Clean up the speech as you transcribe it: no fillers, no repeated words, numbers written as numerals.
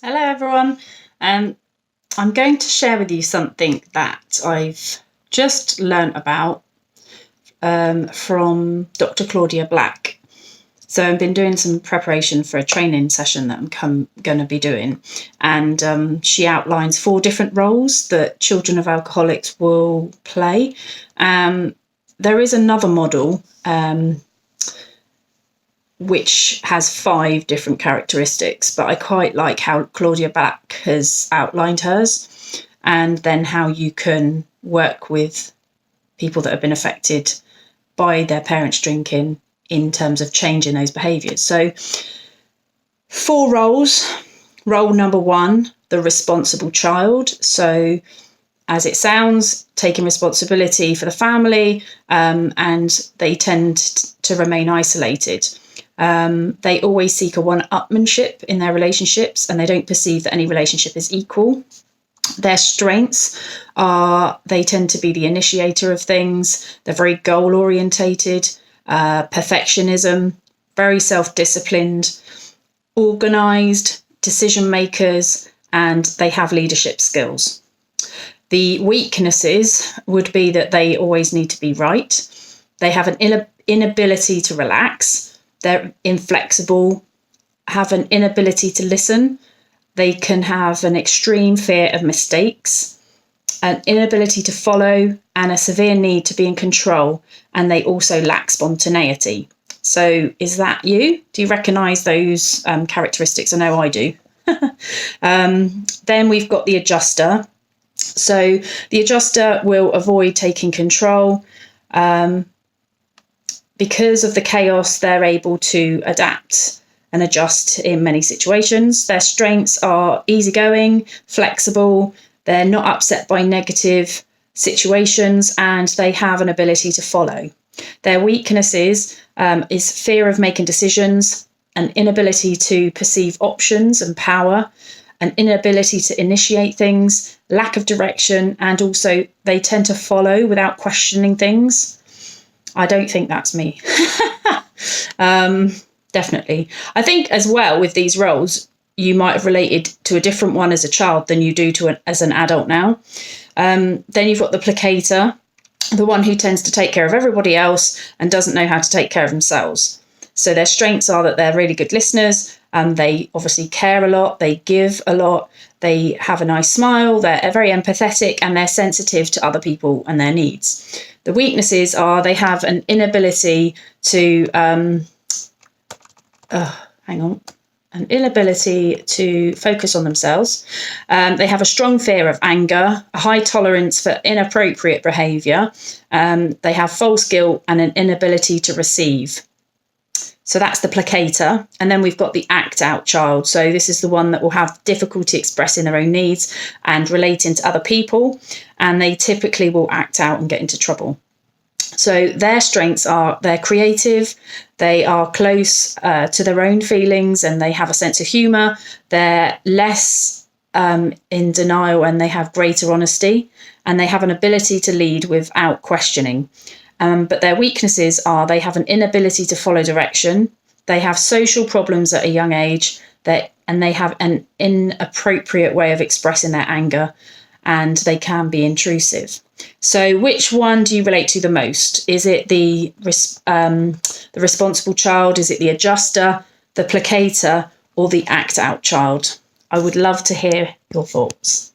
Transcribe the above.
Hello everyone. I'm going to share with you something that I've just learnt about from Dr Claudia Black. So I've been doing some preparation for a training session that I'm going to be doing, and she outlines 4 different roles that children of alcoholics will play. There is another model which has 5 different characteristics, but I quite like how Claudia Black has outlined hers, and then how you can work with people that have been affected by their parents drinking in terms of changing those behaviours. So 4 roles. Role number 1, the responsible child. So as it sounds, taking responsibility for the family, and they tend to remain isolated. They always seek a one-upmanship in their relationships, and they don't perceive that any relationship is equal. Their strengths are they tend to be the initiator of things. They're very goal-orientated, perfectionism, very self-disciplined, organised, decision makers, and they have leadership skills. The weaknesses would be that they always need to be right. They have an inability to relax. They're inflexible, have an inability to listen. They can have an extreme fear of mistakes, an inability to follow, and a severe need to be in control. And they also lack spontaneity. So is that you? Do you recognise those characteristics? I know I do. Then we've got the adjuster. So the adjuster will avoid taking control. Because of the chaos, they're able to adapt and adjust in many situations. Their strengths are easygoing, flexible, they're not upset by negative situations, and they have an ability to follow. Their weaknesses is fear of making decisions, an inability to perceive options and power, an inability to initiate things, lack of direction, and also they tend to follow without questioning things. I don't think that's me. Definitely. I think as well with these roles, you might have related to a different one as a child than you do to as an adult now. Then you've got the placator, the one who tends to take care of everybody else and doesn't know how to take care of themselves. So their strengths are that they're really good listeners, and they obviously care a lot, they give a lot, they have a nice smile, they're very empathetic, and they're sensitive to other people and their needs. The weaknesses are they have an inability to, an inability to focus on themselves. They have a strong fear of anger, a high tolerance for inappropriate behaviour. They have false guilt and an inability to receive. So that's the placator. And then we've got the act out child. So this is the one that will have difficulty expressing their own needs and relating to other people. And they typically will act out and get into trouble. So their strengths are they're creative, they are close to their own feelings, and they have a sense of humour. They're less in denial, and they have greater honesty, and they have an ability to lead without questioning. But their weaknesses are they have an inability to follow direction, they have social problems at a young age, and they have an inappropriate way of expressing their anger, and they can be intrusive. So which one do you relate to the most? Is it the responsible child? Is it the adjuster, the placator, or the act out child? I would love to hear your thoughts.